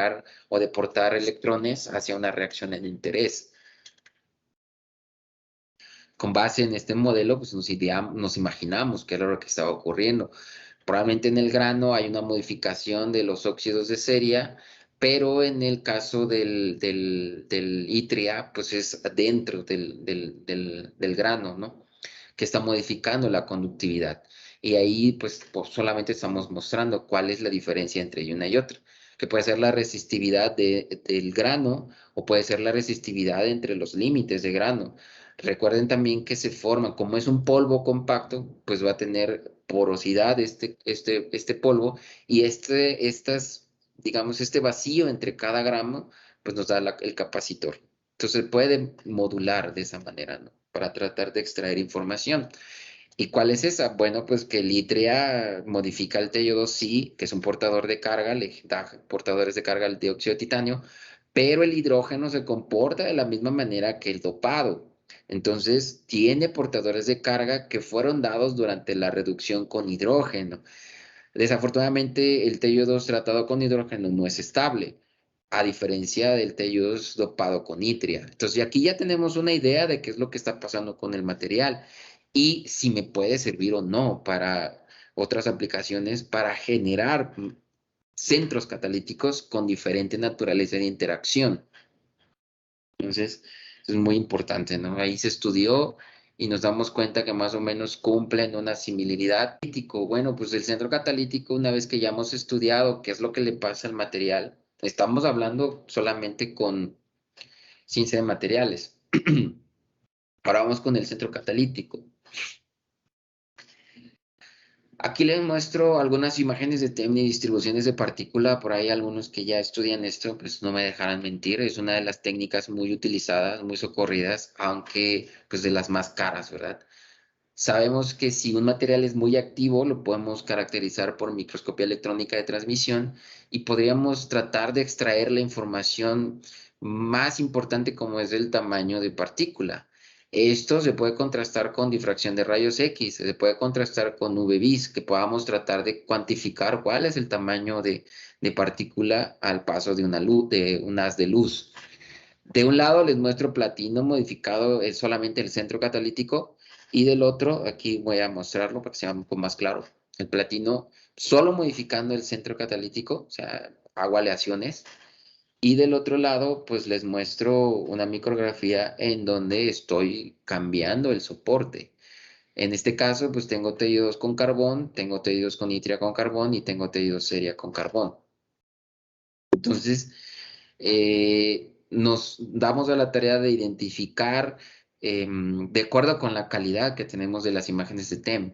generar o deportar electrones hacia una reacción en interés. Con base en este modelo, pues nos imaginamos qué era lo que estaba ocurriendo. Probablemente en el grano hay una modificación de los óxidos de ceria, pero en el caso del itria, pues es dentro del grano, ¿no? Que está modificando la conductividad. Y ahí, pues solamente estamos mostrando cuál es la diferencia entre una y otra, que puede ser la resistividad del grano o puede ser la resistividad entre los límites de grano. Recuerden también que se forma, como es un polvo compacto, pues va a tener porosidad este polvo y digamos, este vacío entre cada gramo, pues nos da el capacitor. Entonces puede modular de esa manera, ¿no? Para tratar de extraer información. ¿Y cuál es esa? Bueno, pues que el itria modifica el TiO2, que es un portador de carga, le da portadores de carga al dióxido de titanio, pero el hidrógeno se comporta de la misma manera que el dopado. Entonces, tiene portadores de carga que fueron dados durante la reducción con hidrógeno. Desafortunadamente, el TiO2 tratado con hidrógeno no es estable, a diferencia del TiO2 dopado con itria. Entonces, aquí ya tenemos una idea de qué es lo que está pasando con el material y si me puede servir o no para otras aplicaciones para generar centros catalíticos con diferente naturaleza de interacción. Entonces, es muy importante, ¿no? Ahí se estudió y nos damos cuenta que más o menos cumplen una similaridad. Bueno, pues el centro catalítico, una vez que ya hemos estudiado qué es lo que le pasa al material, estamos hablando solamente con ciencia de materiales. Ahora vamos con el centro catalítico. Aquí les muestro algunas imágenes de TEM y distribuciones de partícula. Por ahí algunos que ya estudian esto, pues no me dejarán mentir. Es una de las técnicas muy utilizadas, muy socorridas, aunque pues de las más caras, ¿verdad? Sabemos que si un material es muy activo, lo podemos caracterizar por microscopía electrónica de transmisión y podríamos tratar de extraer la información más importante como es el tamaño de partícula. Esto se puede contrastar con difracción de rayos X, se puede contrastar con UV-Vis, que podamos tratar de cuantificar cuál es el tamaño de partícula al paso de un haz de luz. De un lado les muestro platino modificado, es solamente el centro catalítico, y del otro, aquí voy a mostrarlo para que sea un poco más claro, el platino solo modificando el centro catalítico, o sea, hago aleaciones, y del otro lado, pues les muestro una micrografía en donde estoy cambiando el soporte. En este caso, pues tengo TiO2 con carbón, tengo TiO2 con itria con carbón y tengo TiO2 seria con carbón. Entonces, nos damos a la tarea de identificar, de acuerdo con la calidad que tenemos de las imágenes de TEM.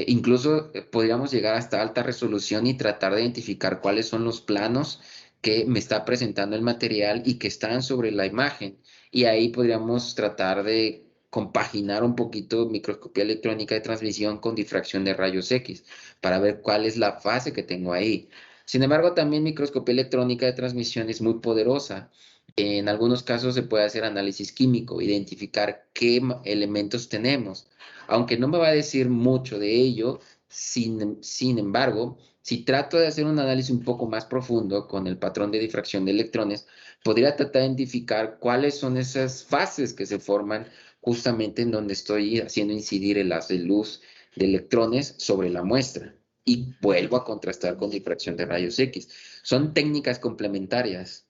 Incluso podríamos llegar hasta alta resolución y tratar de identificar cuáles son los planos que me está presentando el material y que están sobre la imagen. Y ahí podríamos tratar de compaginar un poquito microscopía electrónica de transmisión con difracción de rayos X para ver cuál es la fase que tengo ahí. Sin embargo, también microscopía electrónica de transmisión es muy poderosa. En algunos casos se puede hacer análisis químico, identificar qué elementos tenemos. Aunque no me va a decir mucho de ello, sin embargo, si trato de hacer un análisis un poco más profundo con el patrón de difracción de electrones, podría tratar de identificar cuáles son esas fases que se forman justamente en donde estoy haciendo incidir el haz de luz de electrones sobre la muestra. Y vuelvo a contrastar con difracción de rayos X. Son técnicas complementarias,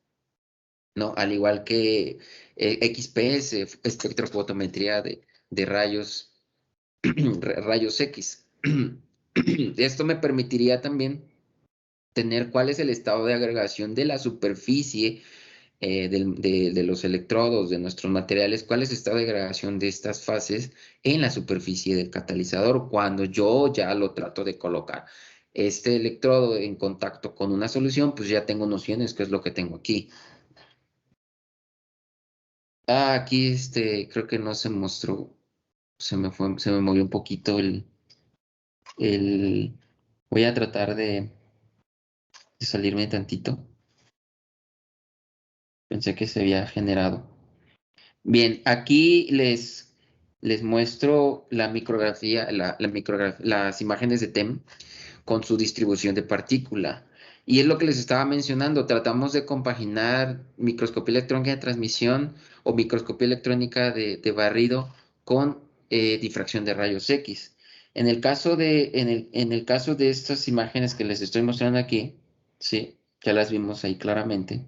¿no? Al igual que XPS, espectrofotometría de rayos X. Esto me permitiría también tener cuál es el estado de agregación de la superficie de los electrodos, de nuestros materiales, cuál es el estado de agregación de estas fases en la superficie del catalizador cuando yo ya lo trato de colocar. Este electrodo en contacto con una solución, pues ya tengo nociones, qué es lo que tengo aquí. Aquí creo que no se mostró, se me movió un poquito voy a tratar de salirme tantito. Pensé que se había generado. Bien, aquí les muestro la micrografía, las imágenes de TEM con su distribución de partícula. Y es lo que les estaba mencionando, tratamos de compaginar microscopía electrónica de transmisión o microscopía electrónica de barrido con difracción de rayos X. En el caso de estas imágenes que les estoy mostrando aquí, sí, ya las vimos ahí claramente.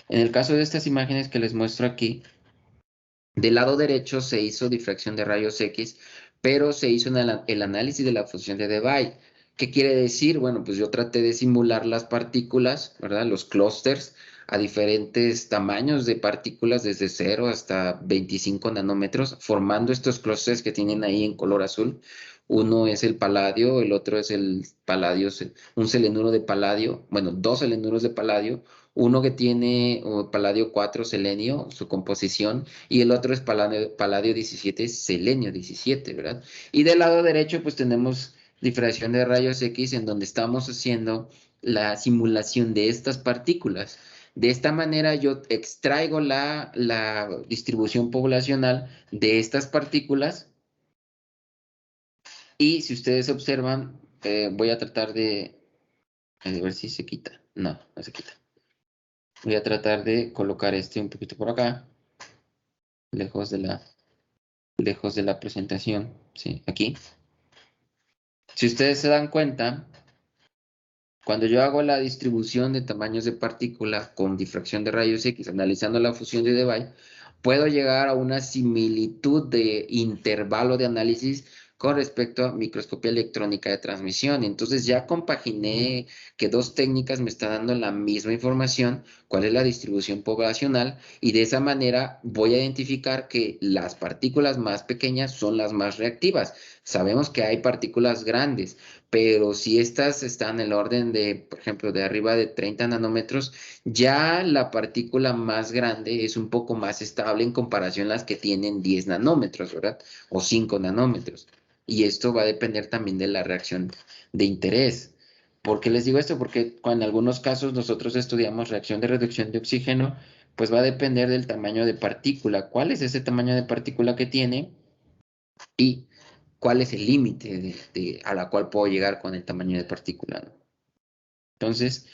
En el caso de estas imágenes que les muestro aquí, del lado derecho se hizo difracción de rayos X, pero se hizo el análisis de la función de Debye. ¿Qué quiere decir? Bueno, pues yo traté de simular las partículas, ¿verdad? Los clústeres a diferentes tamaños de partículas, desde 0 hasta 25 nanómetros, formando estos clústeres que tienen ahí en color azul. Uno es el paladio, el otro es el paladio, un selenuro de paladio, bueno, dos selenuros de paladio, uno que tiene paladio 4 selenio, su composición, y el otro es paladio 17, selenio 17, ¿verdad? Y del lado derecho, pues tenemos difracción de rayos X, en donde estamos haciendo la simulación de estas partículas. De esta manera yo extraigo la distribución poblacional de estas partículas y si ustedes observan, voy a tratar de ver si se quita. No, no se quita. Voy a tratar de colocar este un poquito por acá, lejos de la presentación, ¿sí? Aquí. Si ustedes se dan cuenta, cuando yo hago la distribución de tamaños de partícula con difracción de rayos X, analizando la fusión de Debye, puedo llegar a una similitud de intervalo de análisis con respecto a microscopía electrónica de transmisión. Entonces ya compaginé que dos técnicas me están dando la misma información, cuál es la distribución poblacional, y de esa manera voy a identificar que las partículas más pequeñas son las más reactivas. Sabemos que hay partículas grandes, pero si estas están en el orden de, por ejemplo, de arriba de 30 nanómetros, ya la partícula más grande es un poco más estable en comparación a las que tienen 10 nanómetros, ¿verdad? O 5 nanómetros. Y esto va a depender también de la reacción de interés. ¿Por qué les digo esto? Porque en algunos casos nosotros estudiamos reacción de reducción de oxígeno, pues va a depender del tamaño de partícula. ¿Cuál es ese tamaño de partícula que tiene? Y cuál es el límite a la cual puedo llegar con el tamaño de partícula, ¿no? Entonces,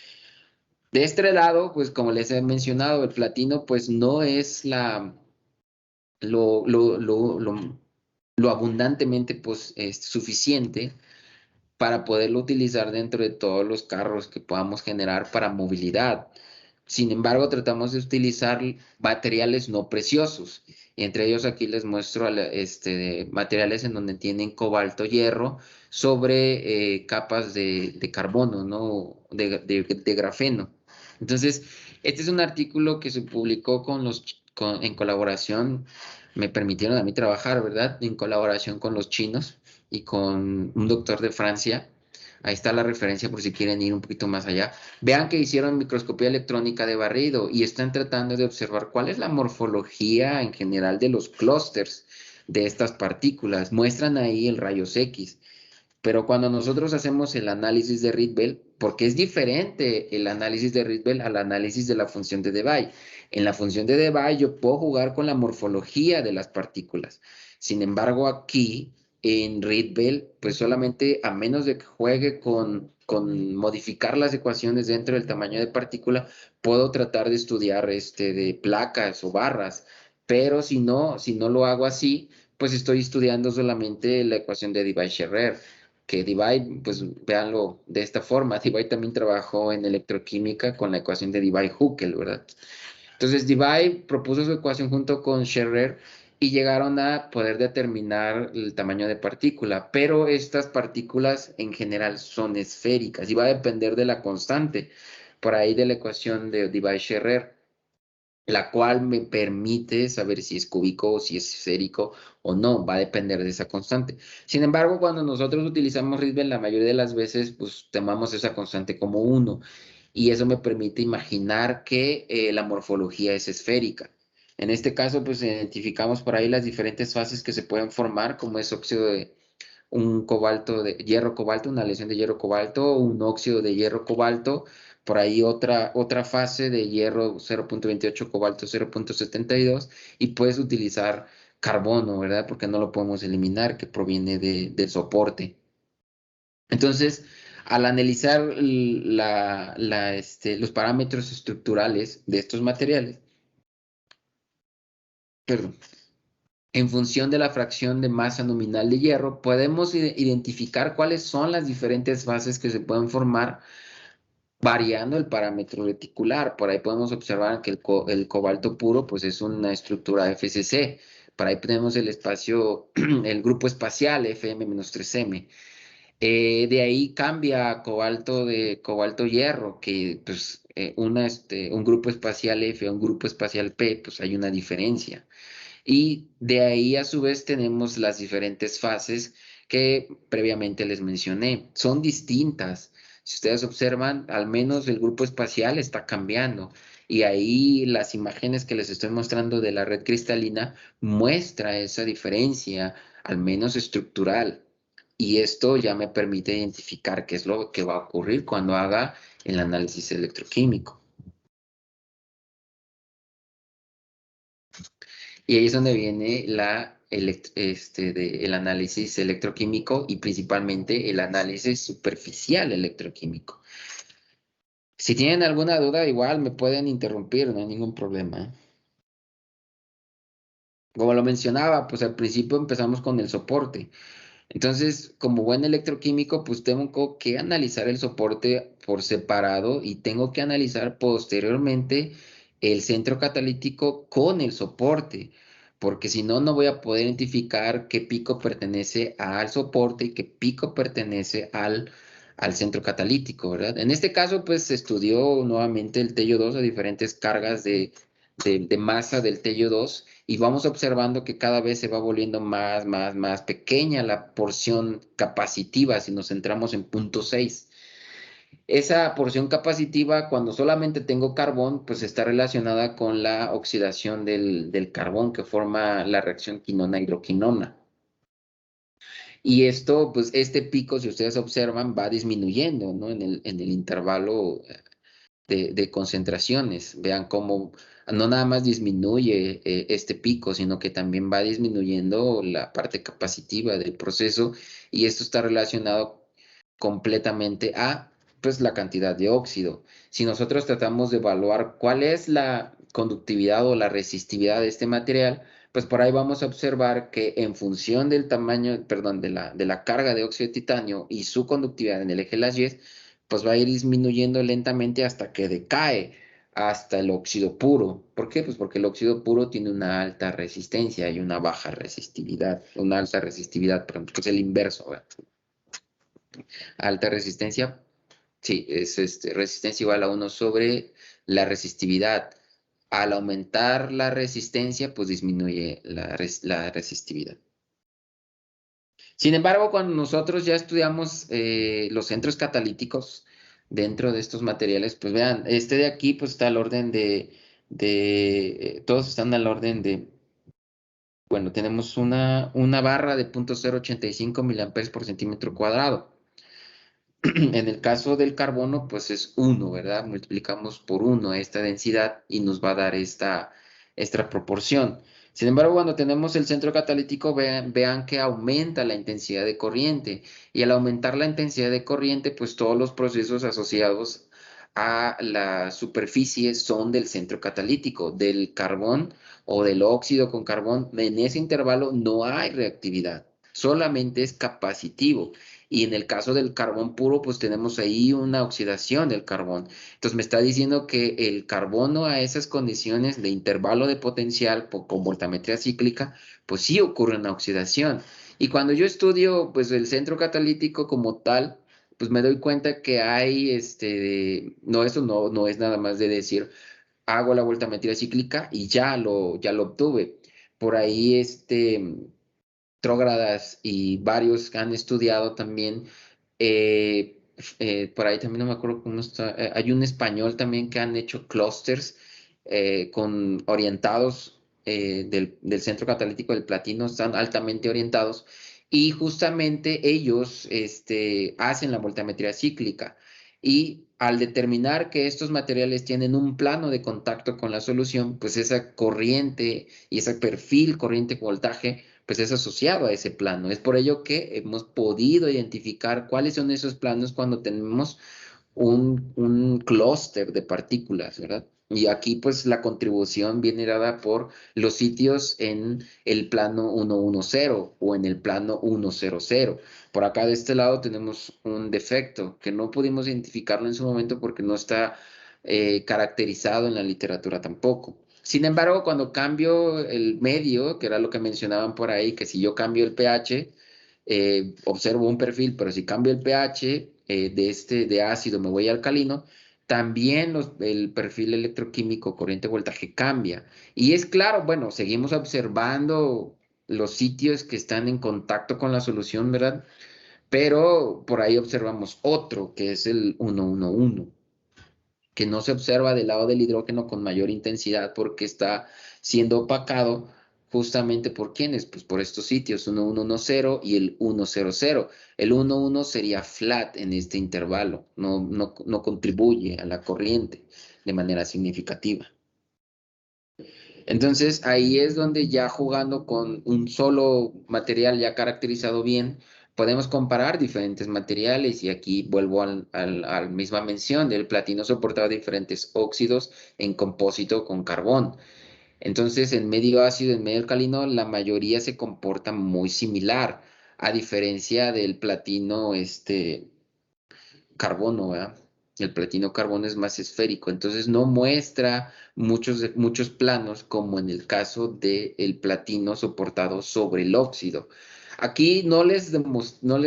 de este lado, pues como les he mencionado, el platino pues no es lo, lo, lo, lo, lo abundantemente pues, suficiente para poderlo utilizar dentro de todos los carros que podamos generar para movilidad. Sin embargo, tratamos de utilizar materiales no preciosos. Entre ellos aquí les muestro materiales en donde tienen cobalto, hierro, sobre capas de carbono, ¿no? De grafeno. Entonces, este es un artículo que se publicó en colaboración, me permitieron a mí trabajar, ¿verdad? En colaboración con los chinos y con un doctor de Francia. Ahí está la referencia por si quieren ir un poquito más allá. Vean que hicieron microscopía electrónica de barrido y están tratando de observar cuál es la morfología en general de los clústeres de estas partículas. Muestran ahí el rayos X. Pero cuando nosotros hacemos el análisis de Rydberg, porque es diferente el análisis de Rydberg al análisis de la función de Debye. En la función de Debye yo puedo jugar con la morfología de las partículas. Sin embargo, aquí en Rydberg, pues solamente a menos de que juegue con modificar las ecuaciones dentro del tamaño de partícula, puedo tratar de estudiar de placas o barras. Pero si no lo hago así, pues estoy estudiando solamente la ecuación de Debye-Scherrer que Debye, pues véanlo de esta forma, Debye también trabajó en electroquímica con la ecuación de Debye-Huckel, ¿verdad? Entonces Debye propuso su ecuación junto con Scherrer y llegaron a poder determinar el tamaño de partícula, pero estas partículas en general son esféricas y va a depender de la constante, por ahí de la ecuación de Debye-Scherrer, la cual me permite saber si es cúbico o si es esférico o no, va a depender de esa constante. Sin embargo, cuando nosotros utilizamos Rydberg, la mayoría de las veces, pues tomamos esa constante como 1 y eso me permite imaginar que la morfología es esférica. En este caso, pues identificamos por ahí las diferentes fases que se pueden formar, como es óxido de un cobalto de hierro cobalto, una aleación de hierro cobalto, un óxido de hierro cobalto, por ahí otra fase de hierro 0.28, cobalto 0.72 y puedes utilizar carbono, ¿verdad? Porque no lo podemos eliminar, que proviene del soporte. Entonces, Al analizar los parámetros estructurales de estos materiales, perdón, en función de la fracción de masa nominal de hierro, podemos identificar cuáles son las diferentes fases que se pueden formar variando el parámetro reticular. Por ahí podemos observar que el cobalto puro pues es una estructura FCC. Por ahí tenemos el espacio, el grupo espacial FM-3M. De ahí cambia a cobalto de cobalto hierro, que pues un grupo espacial F a un grupo espacial P, pues hay una diferencia. Y de ahí a su vez tenemos las diferentes fases que previamente les mencioné. Son distintas. Si ustedes observan, al menos el grupo espacial está cambiando. Y ahí las imágenes que les estoy mostrando de la red cristalina muestra esa diferencia, al menos estructural. Y esto ya me permite identificar qué es lo que va a ocurrir cuando haga el análisis electroquímico. Y ahí es donde viene el análisis electroquímico y principalmente el análisis superficial electroquímico. Si tienen alguna duda, igual me pueden interrumpir, no hay ningún problema. Como lo mencionaba, pues al principio empezamos con el soporte. Entonces, como buen electroquímico, pues tengo que analizar el soporte por separado y tengo que analizar posteriormente el centro catalítico con el soporte, porque si no, no voy a poder identificar qué pico pertenece al soporte y qué pico pertenece al centro catalítico, ¿verdad? En este caso, pues se estudió nuevamente el tello 2 a diferentes cargas de masa del tello 2 y vamos observando que cada vez se va volviendo más pequeña la porción capacitiva si nos centramos en punto 6. Esa porción capacitiva, cuando solamente tengo carbón, pues está relacionada con la oxidación del carbón que forma la reacción quinona-hidroquinona. Y esto, pues este pico, si ustedes observan, va disminuyendo, ¿no? En el intervalo de concentraciones. Vean cómo no nada más disminuye este pico, sino que también va disminuyendo la parte capacitiva del proceso y esto está relacionado completamente a pues la cantidad de óxido. Si nosotros tratamos de evaluar cuál es la conductividad o la resistividad de este material, pues por ahí vamos a observar que en función del tamaño, perdón, de la carga de óxido de titanio y su conductividad en el eje de las Y, pues va a ir disminuyendo lentamente hasta que decae hasta el óxido puro. ¿Por qué? Pues porque el óxido puro tiene una alta resistencia y una baja resistividad, una alta resistividad, perdón, que es el inverso, ¿verdad? Alta resistencia, sí, es resistencia igual a 1 sobre la resistividad. Al aumentar la resistencia, pues disminuye la resistividad. Sin embargo, cuando nosotros ya estudiamos los centros catalíticos dentro de estos materiales, pues vean, este de aquí pues está al orden todos están al orden bueno, tenemos una barra de 0.085 miliamperes por centímetro cuadrado. En el caso del carbono, pues es 1, ¿verdad? Multiplicamos por 1 esta densidad y nos va a dar esta proporción. Sin embargo, cuando tenemos el centro catalítico, vean que aumenta la intensidad de corriente. Y al aumentar la intensidad de corriente, pues todos los procesos asociados a la superficie son del centro catalítico, del carbón o del óxido con carbón. En ese intervalo no hay reactividad, solamente es capacitivo. Y en el caso del carbón puro, pues tenemos ahí una oxidación del carbón. Entonces me está diciendo que el carbono a esas condiciones de intervalo de potencial con voltametría cíclica, pues sí ocurre una oxidación. Y cuando yo estudio pues el centro catalítico como tal, pues me doy cuenta que hay, no, eso no es nada más de decir, hago la voltametría cíclica y ya lo obtuve. Por ahí, retrógradas y varios que han estudiado también. Por ahí también no me acuerdo cómo está. Hay un español también que han hecho clústeres con orientados del centro catalítico del platino, están altamente orientados y justamente ellos hacen la voltametría cíclica y al determinar que estos materiales tienen un plano de contacto con la solución, pues esa corriente y ese perfil corriente-voltaje pues es asociado a ese plano. Es por ello que hemos podido identificar cuáles son esos planos cuando tenemos un clúster de partículas, ¿verdad? Y aquí pues la contribución viene dada por los sitios en el plano 110 o en el plano 100. Por acá de este lado tenemos un defecto que no pudimos identificarlo en su momento porque no está caracterizado en la literatura tampoco. Sin embargo, cuando cambio el medio, que era lo que mencionaban por ahí, que si yo cambio el pH, observo un perfil, pero si cambio el pH de ácido me voy a alcalino, también el perfil electroquímico corriente-voltaje cambia. Y es claro, bueno, seguimos observando los sitios que están en contacto con la solución, ¿verdad? Pero por ahí observamos otro, que es el 111, que no se observa del lado del hidrógeno con mayor intensidad porque está siendo opacado justamente por quiénes, pues por estos sitios 1110 y el 100. El 11 sería flat en este intervalo, no contribuye a la corriente de manera significativa. Entonces ahí es donde ya jugando con un solo material ya caracterizado bien, podemos comparar diferentes materiales y aquí vuelvo a la misma mención del platino soportaba diferentes óxidos en compósito con carbón. Entonces en medio ácido, en medio alcalino, la mayoría se comporta muy similar, a diferencia del platino carbono, ¿verdad? El platino carbono es más esférico, entonces no muestra muchos planos como en el caso del platino soportado sobre el óxido. Aquí no les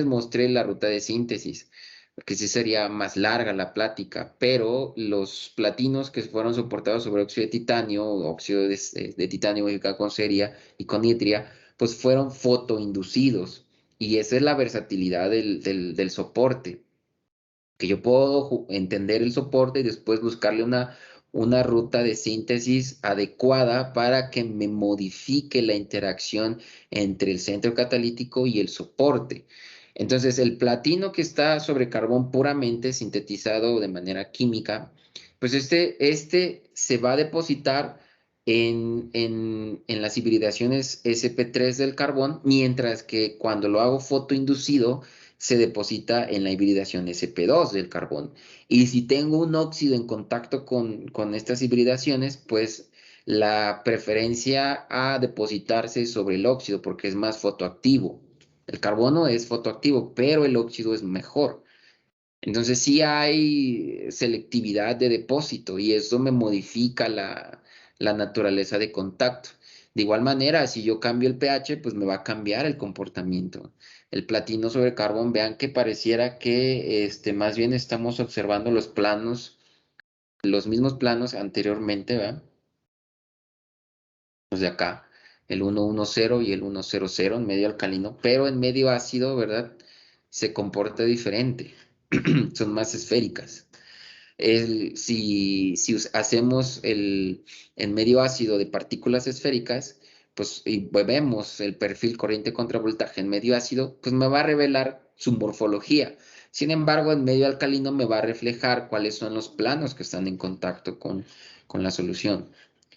mostré la ruta de síntesis, porque sí sería más larga la plática, pero los platinos que fueron soportados sobre óxido de titanio, óxido de titanio modificado con ceria y con nitria, pues fueron fotoinducidos. Y esa es la versatilidad del soporte, que yo puedo entender el soporte y después buscarle una ruta de síntesis adecuada para que me modifique la interacción entre el centro catalítico y el soporte. Entonces, el platino que está sobre carbón puramente sintetizado de manera química, pues este se va a depositar en las hibridaciones sp3 del carbón, mientras que cuando lo hago fotoinducido, se deposita en la hibridación sp2 del carbón. Y si tengo un óxido en contacto con estas hibridaciones, pues la preferencia a depositarse sobre el óxido porque es más fotoactivo. El carbono es fotoactivo, pero el óxido es mejor. Entonces sí hay selectividad de depósito y eso me modifica la naturaleza de contacto. De igual manera, si yo cambio el pH, pues me va a cambiar el comportamiento. El platino sobre carbón, vean que pareciera que más bien estamos observando los planos, los mismos planos anteriormente, ¿verdad? Los de acá, el 110 y el 100 en medio alcalino, pero en medio ácido, ¿verdad? Se comporta diferente, son más esféricas. Si hacemos en medio ácido de partículas esféricas, pues y vemos el perfil corriente contra voltaje en medio ácido, pues me va a revelar su morfología. Sin embargo, en medio alcalino me va a reflejar cuáles son los planos que están en contacto con la solución.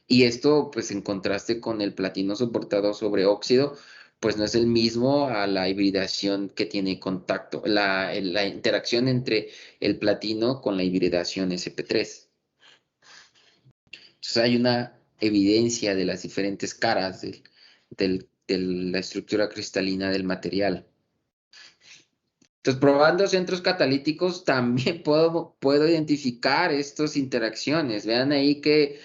Y esto, pues en contraste con el platino soportado sobre óxido, pues no es el mismo a la hibridación que tiene contacto, la interacción entre el platino con la hibridación sp3. Entonces hay una evidencia de las diferentes caras de la estructura cristalina del material. Entonces, probando centros catalíticos, también puedo identificar estas interacciones. Vean ahí que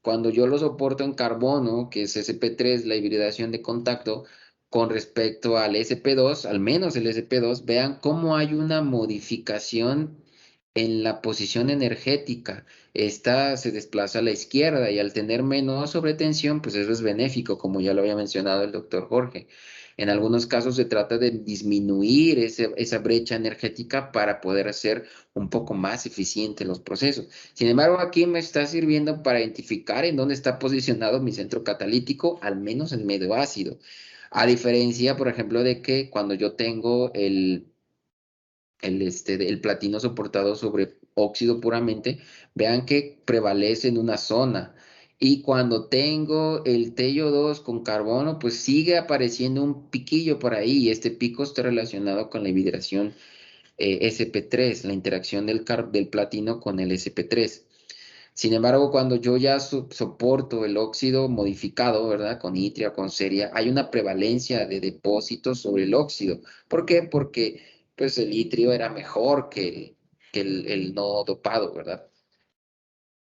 cuando yo lo soporto en carbono, que es sp3, la hibridación de contacto, con respecto al sp2, al menos el sp2, vean cómo hay una modificación en la posición energética. Esta se desplaza a la izquierda y al tener menos sobretensión, pues eso es benéfico, como ya lo había mencionado el doctor Jorge. En algunos casos se trata de disminuir esa brecha energética para poder hacer un poco más eficientes los procesos. Sin embargo, aquí me está sirviendo para identificar en dónde está posicionado mi centro catalítico, al menos en medio ácido. A diferencia, por ejemplo, de que cuando yo tengo el platino soportado sobre óxido puramente, vean que prevalece en una zona Y cuando tengo el tello 2 con carbono, pues sigue apareciendo un piquillo por ahí. Y este pico está relacionado con la hibridación sp3, la interacción del platino con el sp3. Sin embargo, cuando yo ya soporto el óxido modificado, ¿verdad? Con itria, con ceria, hay una prevalencia de depósitos sobre el óxido. ¿Por qué? Porque pues el itrio era mejor que el no dopado, ¿verdad?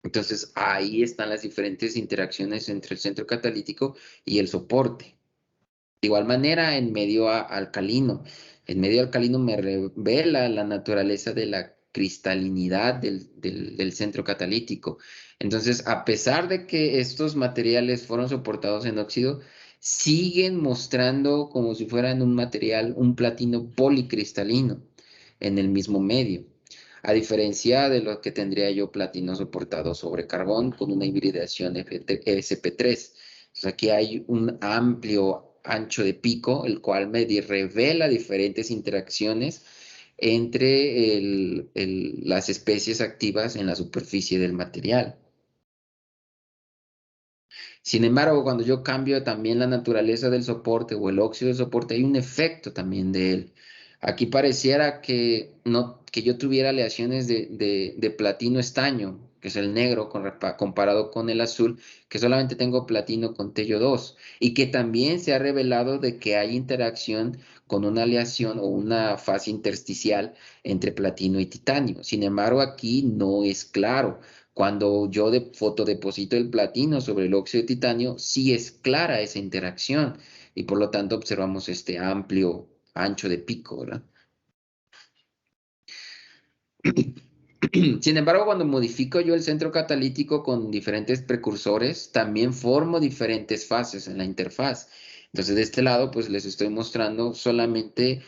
Entonces ahí están las diferentes interacciones entre el centro catalítico y el soporte. De igual manera, en medio alcalino. En medio alcalino me revela la naturaleza de la cristalinidad del centro catalítico. Entonces, a pesar de que estos materiales fueron soportados en óxido, siguen mostrando como si fueran un material, un platino policristalino en el mismo medio. A diferencia de lo que tendría yo platino soportado sobre carbón con una hibridación sp3. Entonces aquí hay un amplio ancho de pico, el cual me revela diferentes interacciones entre las especies activas en la superficie del material. Sin embargo, cuando yo cambio también la naturaleza del soporte o el óxido del soporte, hay un efecto también de él. Aquí pareciera que, no, que yo tuviera aleaciones de platino estaño, que es el negro comparado con el azul, que solamente tengo platino con tello 2, y que también se ha revelado de que hay interacción con una aleación o una fase intersticial entre platino y titanio. Sin embargo, aquí no es claro. Cuando yo fotodeposito el platino sobre el óxido de titanio, sí es clara esa interacción y por lo tanto observamos este amplio ancho de pico, ¿verdad? Sin embargo, cuando modifico yo el centro catalítico con diferentes precursores, también formo diferentes fases en la interfaz. Entonces, de este lado, pues les estoy mostrando solamente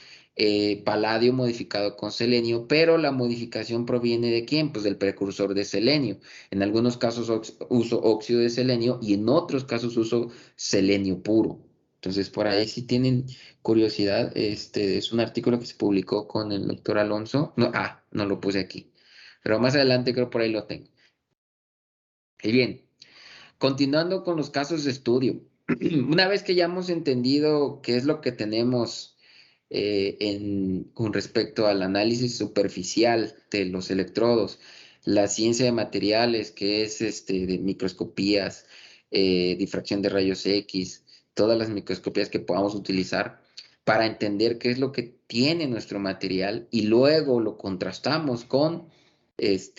paladio modificado con selenio, pero la modificación proviene ¿de quién? Pues del precursor de selenio. En algunos casos uso óxido de selenio y en otros casos uso selenio puro. Entonces, por ahí si tienen curiosidad, este es un artículo que se publicó con el doctor Alonso. No, no lo puse aquí. Pero más adelante creo por ahí lo tengo. Y bien, continuando con los casos de estudio. Una vez que ya hemos entendido qué es lo que tenemos con respecto al análisis superficial de los electrodos, la ciencia de materiales, que es de microscopías, difracción de rayos X, todas las microscopías que podamos utilizar para entender qué es lo que tiene nuestro material y luego lo contrastamos con las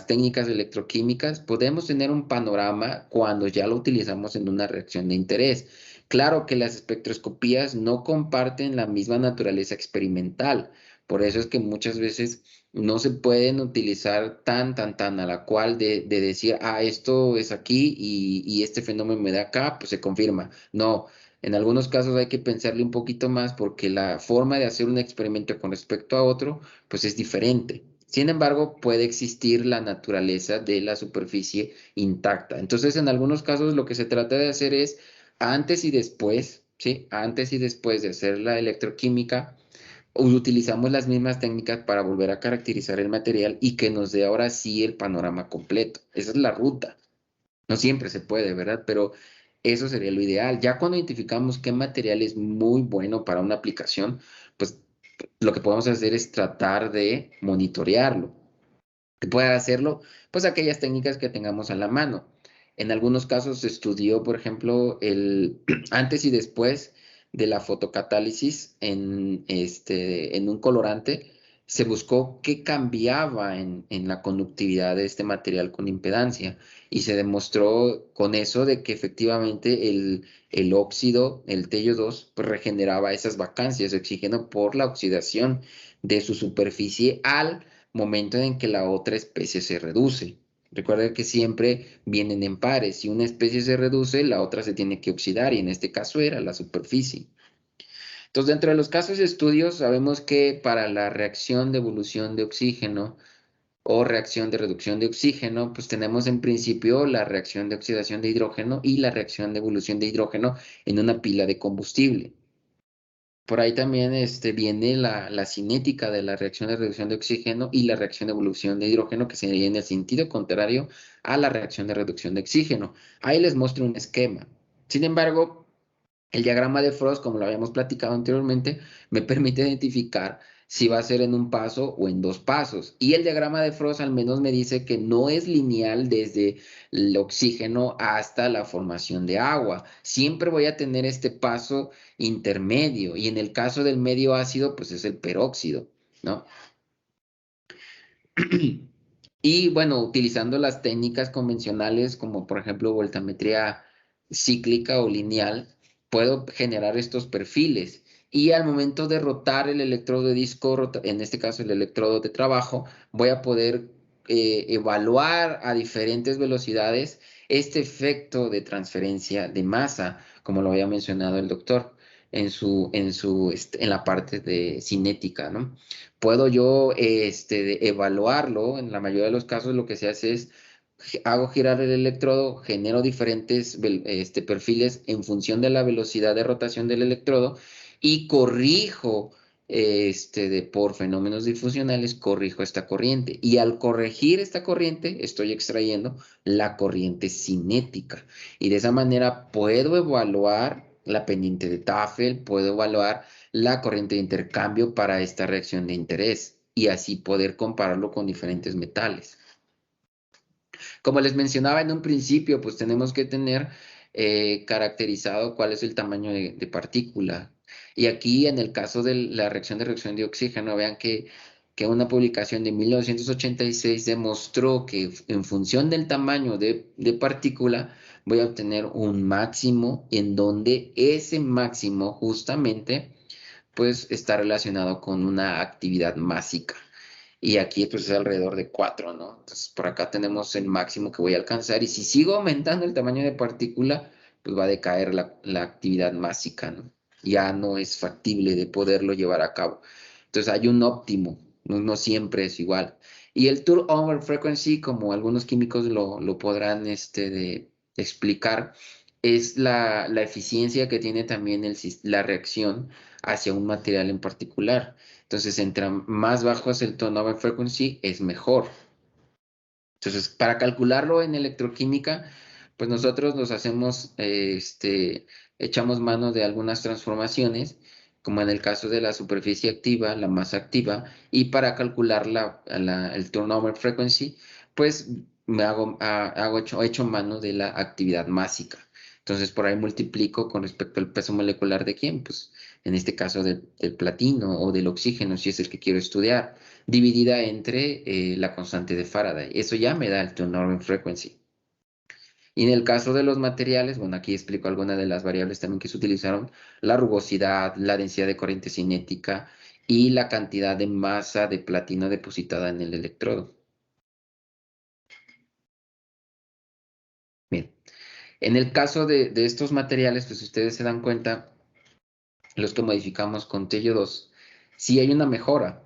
técnicas electroquímicas, podemos tener un panorama cuando ya lo utilizamos en una reacción de interés. Claro que las espectroscopías no comparten la misma naturaleza experimental, por eso es que muchas veces no se pueden utilizar tan a la cual de decir, esto es aquí y este fenómeno me da acá, pues se confirma. No, en algunos casos hay que pensarle un poquito más porque la forma de hacer un experimento con respecto a otro, pues es diferente. Sin embargo, puede existir la naturaleza de la superficie intacta. Entonces, en algunos casos lo que se trata de hacer es antes y después, ¿sí? Antes y después de hacer la electroquímica, utilizamos las mismas técnicas para volver a caracterizar el material y que nos dé ahora sí el panorama completo. Esa es la ruta. No siempre se puede, ¿verdad? Pero eso sería lo ideal. Ya cuando identificamos qué material es muy bueno para una aplicación, pues lo que podemos hacer es tratar de monitorearlo. Que pueda hacerlo, pues aquellas técnicas que tengamos a la mano. En algunos casos se estudió, por ejemplo, el antes y después de la fotocatálisis en un colorante. Se buscó qué cambiaba en la conductividad de este material con impedancia y se demostró con eso de que efectivamente el óxido, el tello 2 pues regeneraba esas vacancias de oxígeno por la oxidación de su superficie al momento en que la otra especie se reduce. Recuerda que siempre vienen en pares. Si una especie se reduce, la otra se tiene que oxidar y en este caso era la superficie. Entonces, dentro de los casos de estudios, sabemos que para la reacción de evolución de oxígeno o reacción de reducción de oxígeno, pues tenemos en principio la reacción de oxidación de hidrógeno y la reacción de evolución de hidrógeno en una pila de combustible. Por ahí también viene la cinética de la reacción de reducción de oxígeno y la reacción de evolución de hidrógeno, que sería en el sentido contrario a la reacción de reducción de oxígeno. Ahí les muestro un esquema. Sin embargo, el diagrama de Frost, como lo habíamos platicado anteriormente, me permite identificar si va a ser en un paso o en dos pasos. Y el diagrama de Frost al menos me dice que no es lineal desde el oxígeno hasta la formación de agua. Siempre voy a tener este paso intermedio. Y en el caso del medio ácido, pues es el peróxido, ¿no? Y bueno, utilizando las técnicas convencionales como por ejemplo voltametría cíclica o lineal, puedo generar estos perfiles. Y al momento de rotar el electrodo de disco, en este caso el electrodo de trabajo, voy a poder evaluar a diferentes velocidades este efecto de transferencia de masa, como lo había mencionado el doctor en la parte de cinética, ¿no? Puedo yo evaluarlo. En la mayoría de los casos lo que se hace es hago girar el electrodo, genero diferentes perfiles en función de la velocidad de rotación del electrodo y corrijo por fenómenos difusionales, corrijo esta corriente. Y al corregir esta corriente, estoy extrayendo la corriente cinética. Y de esa manera puedo evaluar la pendiente de Tafel, puedo evaluar la corriente de intercambio para esta reacción de interés y así poder compararlo con diferentes metales. Como les mencionaba en un principio, pues tenemos que tener caracterizado cuál es el tamaño de partícula. Y aquí en el caso de la reacción de oxígeno, vean que una publicación de 1986 demostró que en función del tamaño de partícula voy a obtener un máximo en donde ese máximo justamente pues está relacionado con una actividad másica. Y aquí pues es alrededor de 4, ¿no? Entonces por acá tenemos el máximo que voy a alcanzar y si sigo aumentando el tamaño de partícula, pues va a decaer la actividad másica, ¿no? Ya no es factible de poderlo llevar a cabo. Entonces hay un óptimo, no siempre es igual. Y el turnover frequency, como algunos químicos lo podrán explicar, es la eficiencia que tiene también la reacción hacia un material en particular. Entonces, entre más bajo es el turnover frequency, es mejor. Entonces, para calcularlo en electroquímica, pues nosotros nos hacemos, echamos mano de algunas transformaciones, como en el caso de la superficie activa, la masa activa, y para calcular el turnover frequency, pues me hecho mano de la actividad másica. Entonces, por ahí multiplico con respecto al peso molecular de quién, pues en este caso del platino o del oxígeno, si es el que quiero estudiar dividida entre la constante de Faraday. Eso ya me da el turnover frequency. Y en el caso de los materiales, bueno, aquí explico algunas de las variables también que se utilizaron, la rugosidad, la densidad de corriente cinética y la cantidad de masa de platino depositada en el electrodo. Bien, en el caso de estos materiales, pues ustedes se dan cuenta, los que modificamos con Tello 2, si hay una mejora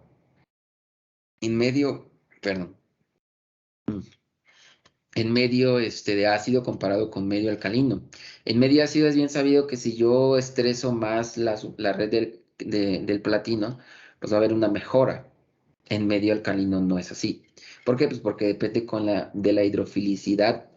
en medio, perdón, en medio de ácido comparado con medio alcalino. En medio ácido es bien sabido que si yo estreso más la red del platino, pues va a haber una mejora. En medio alcalino no es así. ¿Por qué? Pues porque depende de la hidrofilicidad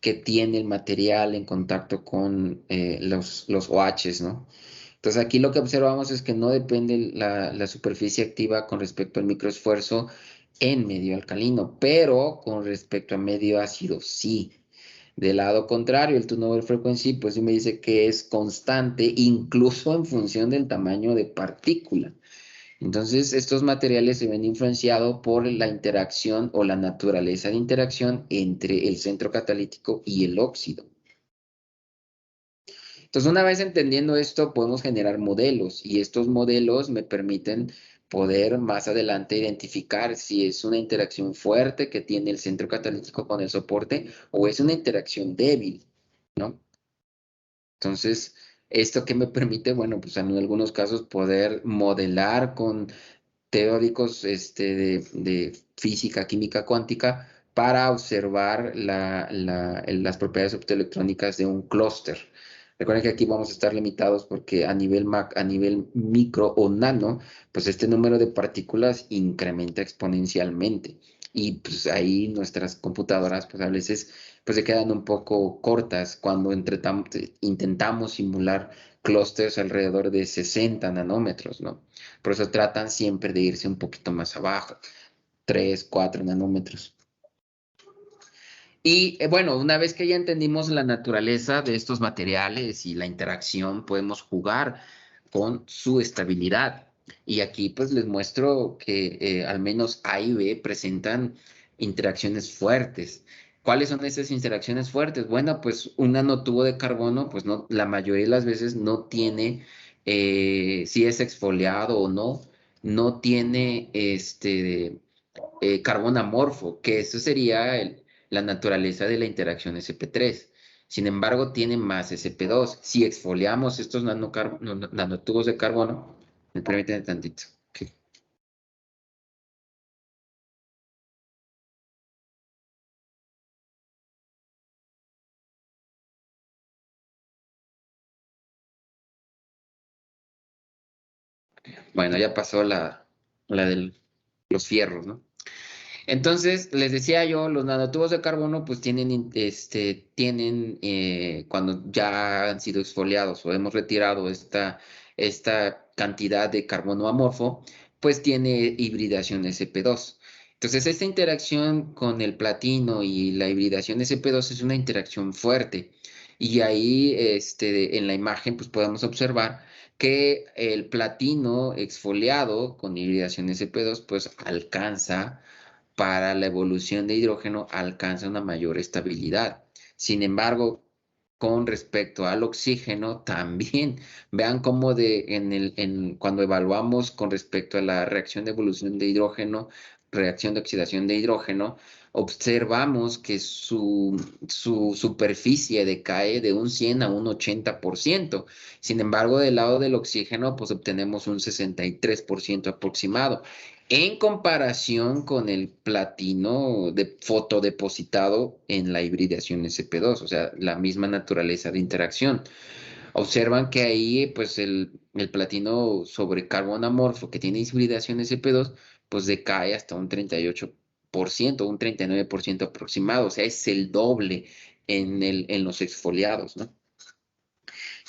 que tiene el material en contacto con los OHs, ¿no? Entonces aquí lo que observamos es que no depende la superficie activa con respecto al microesfuerzo en medio alcalino, pero con respecto a medio ácido sí. Del lado contrario, el turnover frequency, pues sí me dice que es constante, incluso en función del tamaño de partícula. Entonces, estos materiales se ven influenciados por la interacción o la naturaleza de interacción entre el centro catalítico y el óxido. Entonces, una vez entendiendo esto, podemos generar modelos y estos modelos me permiten poder más adelante identificar si es una interacción fuerte que tiene el centro catalítico con el soporte o es una interacción débil, ¿no? Entonces, ¿esto qué me permite? Bueno, pues en algunos casos poder modelar con teóricos de física, química cuántica para observar las propiedades optoelectrónicas de un clúster. Recuerden que aquí vamos a estar limitados porque a nivel micro o nano, pues este número de partículas incrementa exponencialmente. Y pues ahí nuestras computadoras pues a veces pues se quedan un poco cortas cuando intentamos simular clústeres alrededor de 60 nanómetros, ¿no? Por eso tratan siempre de irse un poquito más abajo, 3, 4 nanómetros. Y bueno, una vez que ya entendimos la naturaleza de estos materiales y la interacción, podemos jugar con su estabilidad. Y aquí pues les muestro que al menos A y B presentan interacciones fuertes. ¿Cuáles son esas interacciones fuertes? Bueno, pues un nanotubo de carbono, pues no, la mayoría de las veces no tiene, si es exfoliado o no, no tiene carbono amorfo, que eso sería la naturaleza de la interacción sp3. Sin embargo, tiene más sp2. Si exfoliamos estos nanotubos de carbono, me permiten tantito. Ok. Bueno, ya pasó la de los fierros, ¿no? Entonces, les decía yo, los nanotubos de carbono pues cuando ya han sido exfoliados o hemos retirado esta cantidad de carbono amorfo, pues tiene hibridación sp2. Entonces, esta interacción con el platino y la hibridación sp2 es una interacción fuerte. Y ahí, en la imagen, pues podemos observar que el platino exfoliado con hibridación sp2, pues alcanza para la evolución de hidrógeno alcanza una mayor estabilidad. Sin embargo, con respecto al oxígeno, también vean cómo cuando evaluamos con respecto a la reacción de evolución de hidrógeno, reacción de oxidación de hidrógeno, observamos que su superficie decae de un 100 a un 80%. Sin embargo, del lado del oxígeno, pues obtenemos un 63% aproximado en comparación con el platino fotodepositado en la hibridación sp2, o sea, la misma naturaleza de interacción. Observan que ahí, pues, el platino sobre carbono amorfo que tiene hibridación sp2, pues decae hasta un 38%, un 39% aproximado, o sea, es el doble en los exfoliados, ¿no?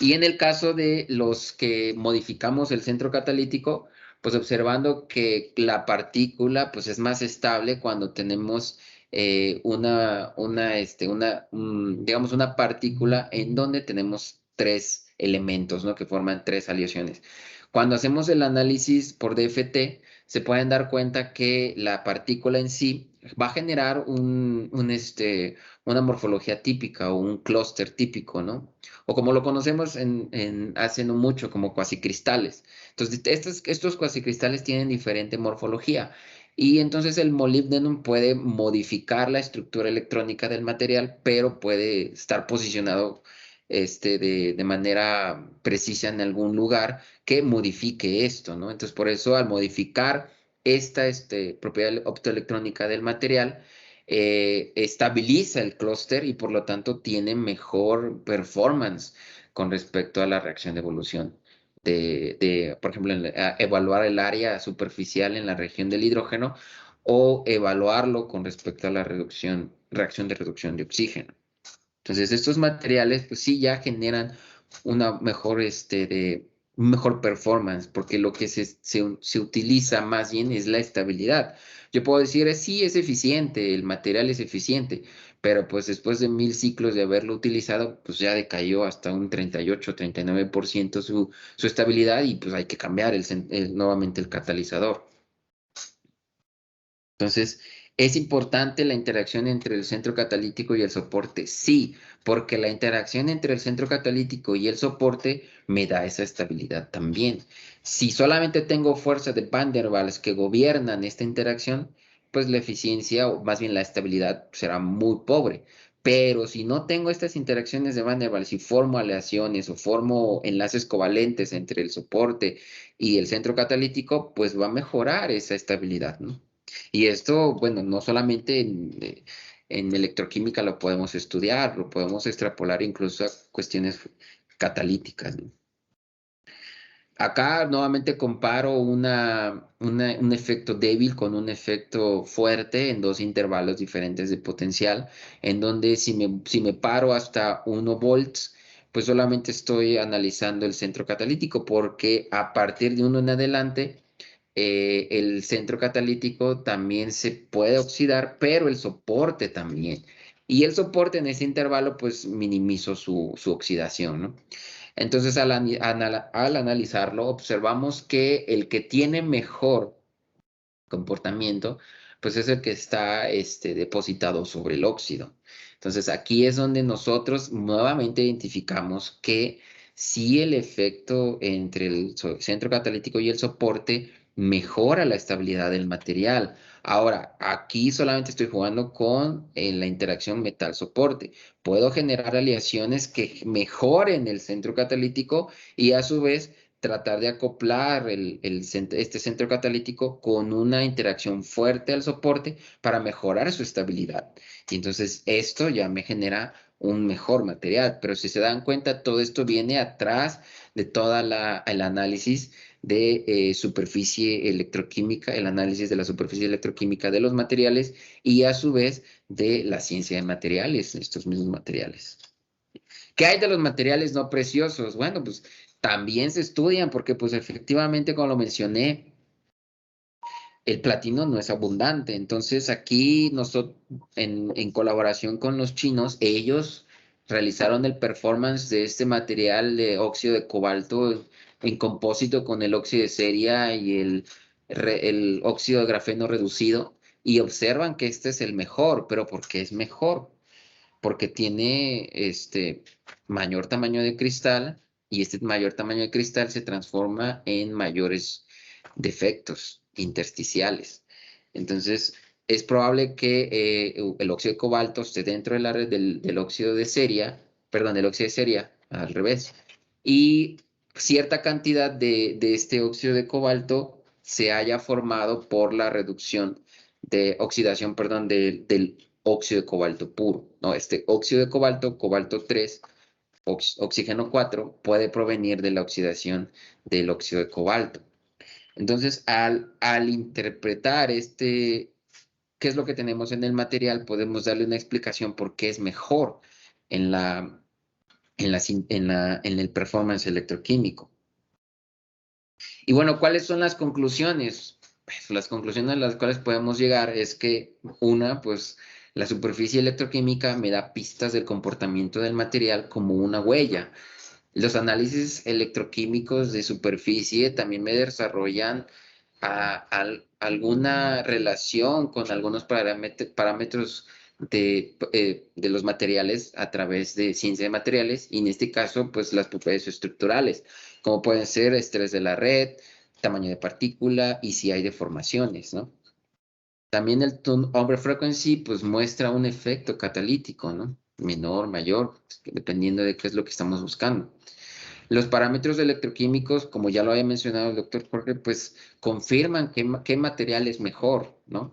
Y en el caso de los que modificamos el centro catalítico, pues observando que la partícula pues es más estable cuando tenemos digamos, una partícula en donde tenemos tres elementos, ¿no? Que forman tres aleaciones. Cuando hacemos el análisis por DFT, se pueden dar cuenta que la partícula en sí va a generar una morfología típica o un clúster típico, ¿no? O como lo conocemos hace no mucho, como cuasicristales. Entonces, estos cuasicristales tienen diferente morfología y entonces el molybdenum puede modificar la estructura electrónica del material, pero puede estar posicionado de manera precisa en algún lugar que modifique esto, ¿no? Entonces, por eso al modificar esta propiedad optoelectrónica del material, estabiliza el clúster y por lo tanto tiene mejor performance con respecto a la reacción de evolución. Por ejemplo, evaluar el área superficial en la región del hidrógeno o evaluarlo con respecto a la reacción de reducción de oxígeno. Entonces, estos materiales, pues sí, ya generan una mejor, un mejor performance, porque lo que se utiliza más bien es la estabilidad. Yo puedo decir, sí, es eficiente, el material es eficiente, pero pues después de 1000 ciclos de haberlo utilizado, pues ya decayó hasta un 38, 39% su estabilidad y pues hay que cambiar nuevamente el catalizador. Entonces, ¿es importante la interacción entre el centro catalítico y el soporte? Sí, porque la interacción entre el centro catalítico y el soporte me da esa estabilidad también. Si solamente tengo fuerzas de Van der Waals que gobiernan esta interacción, pues la eficiencia o más bien la estabilidad será muy pobre. Pero si no tengo estas interacciones de Van der Waals y formo aleaciones o formo enlaces covalentes entre el soporte y el centro catalítico, pues va a mejorar esa estabilidad, ¿no? Y esto, bueno, no solamente en electroquímica lo podemos estudiar, lo podemos extrapolar incluso a cuestiones catalíticas, ¿no? Acá nuevamente comparo un efecto débil con un efecto fuerte en dos intervalos diferentes de potencial, en donde si me paro hasta 1 volts, pues solamente estoy analizando el centro catalítico, porque a partir de 1 en adelante, el centro catalítico también se puede oxidar, pero el soporte también. Y el soporte en ese intervalo, pues minimizo su oxidación, ¿no? Entonces, al analizarlo, observamos que el que tiene mejor comportamiento, pues es el que está depositado sobre el óxido. Entonces, aquí es donde nosotros nuevamente identificamos que si el efecto entre el centro catalítico y el soporte mejora la estabilidad del material. Ahora, aquí solamente estoy jugando con la interacción metal-soporte. Puedo generar aleaciones que mejoren el centro catalítico y a su vez tratar de acoplar este centro catalítico con una interacción fuerte al soporte para mejorar su estabilidad. Y entonces esto ya me genera un mejor material. Pero si se dan cuenta, todo esto viene atrás de todo el análisis de superficie electroquímica, el análisis de la superficie electroquímica de los materiales y a su vez de la ciencia de materiales, estos mismos materiales. ¿Qué hay de los materiales no preciosos? Bueno, pues también se estudian porque pues efectivamente, como lo mencioné, el platino no es abundante. Entonces aquí nosotros, en colaboración con los chinos, ellos realizaron el performance de este material de óxido de cobalto en compósito con el óxido de ceria y el óxido de grafeno reducido y observan que este es el mejor. ¿Pero por qué es mejor? Porque tiene mayor tamaño de cristal y este mayor tamaño de cristal se transforma en mayores defectos intersticiales. Entonces, es probable que el óxido de cobalto esté dentro de la red del óxido de ceria, perdón, del óxido de ceria, al revés, y cierta cantidad de este óxido de cobalto se haya formado por la reducción de oxidación, perdón, del óxido de cobalto puro, ¿no? Este óxido de cobalto, cobalto 3, oxígeno 4, puede provenir de la oxidación del óxido de cobalto. Entonces, al interpretar qué es lo que tenemos en el material, podemos darle una explicación por qué es mejor en en el performance electroquímico. Y bueno, ¿cuáles son las conclusiones? Pues las conclusiones a las cuales podemos llegar es que pues la superficie electroquímica me da pistas del comportamiento del material como una huella. Los análisis electroquímicos de superficie también me desarrollan alguna relación con algunos parámetros de los materiales a través de ciencia de materiales, y en este caso, pues las propiedades estructurales, como pueden ser estrés de la red, tamaño de partícula y si hay deformaciones, ¿no? También el turnover frequency, pues muestra un efecto catalítico, ¿no? Menor, mayor, dependiendo de qué es lo que estamos buscando. Los parámetros electroquímicos, como ya lo había mencionado el doctor Jorge, pues confirman qué material es mejor, ¿no?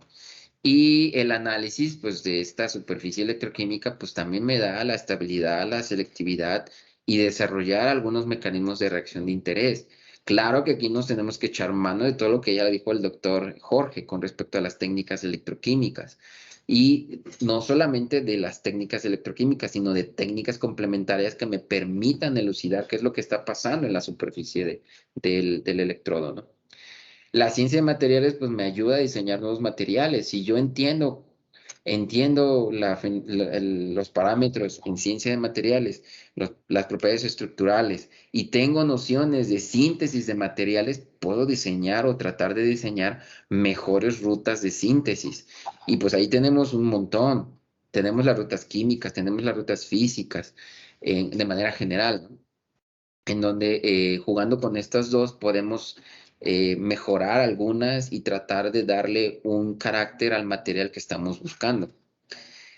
Y el análisis, pues, de esta superficie electroquímica, pues también me da la estabilidad, la selectividad y desarrollar algunos mecanismos de reacción de interés. Claro que aquí nos tenemos que echar mano de todo lo que ya dijo el doctor Jorge con respecto a las técnicas electroquímicas. Y no solamente de las técnicas electroquímicas, sino de técnicas complementarias que me permitan elucidar qué es lo que está pasando en la superficie del electrodo, ¿no? La ciencia de materiales pues me ayuda a diseñar nuevos materiales. Si yo entiendo los parámetros en ciencia de materiales, las propiedades estructurales y tengo nociones de síntesis de materiales, puedo diseñar o tratar de diseñar mejores rutas de síntesis. Y pues ahí tenemos un montón. Tenemos las rutas químicas, tenemos las rutas físicas, de manera general, ¿no? En donde jugando con estas dos podemos mejorar algunas y tratar de darle un carácter al material que estamos buscando.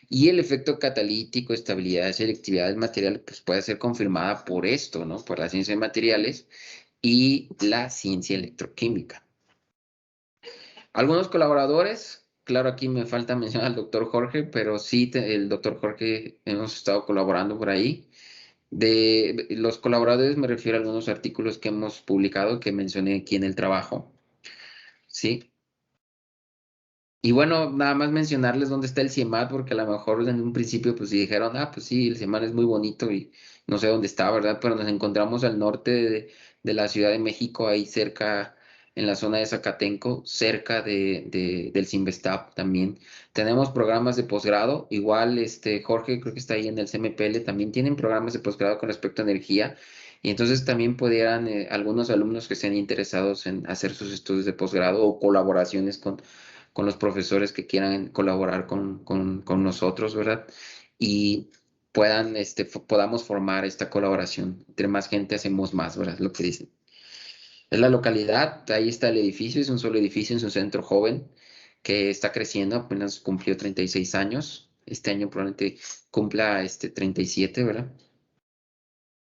Y el efecto catalítico, estabilidad, selectividad del material, pues puede ser confirmada por esto, ¿no? Por la ciencia de materiales y la ciencia electroquímica. Algunos colaboradores, claro, aquí me falta mencionar al doctor Jorge, pero sí, el doctor Jorge hemos estado colaborando por ahí. De los colaboradores me refiero a algunos artículos que hemos publicado que mencioné aquí en el trabajo, ¿sí? Y bueno, nada más mencionarles dónde está el CIEMAT, porque a lo mejor en un principio pues sí dijeron, ah, pues sí, el CIEMAT es muy bonito y no sé dónde está, ¿verdad? Pero nos encontramos al norte de la Ciudad de México, ahí cerca, en la zona de Zacatenco, cerca del CIMBESTAP también. Tenemos programas de posgrado, igual Jorge creo que está ahí en el CMPL, también tienen programas de posgrado con respecto a energía. Y entonces también pudieran algunos alumnos que estén interesados en hacer sus estudios de posgrado o colaboraciones con los profesores que quieran colaborar con nosotros, ¿verdad? Y puedan, podamos formar esta colaboración. Entre más gente hacemos más, ¿verdad? Lo que dicen. Es la localidad, ahí está el edificio, es un solo edificio, es un centro joven que está creciendo, apenas cumplió 36 años. Este año probablemente cumpla 37, ¿verdad?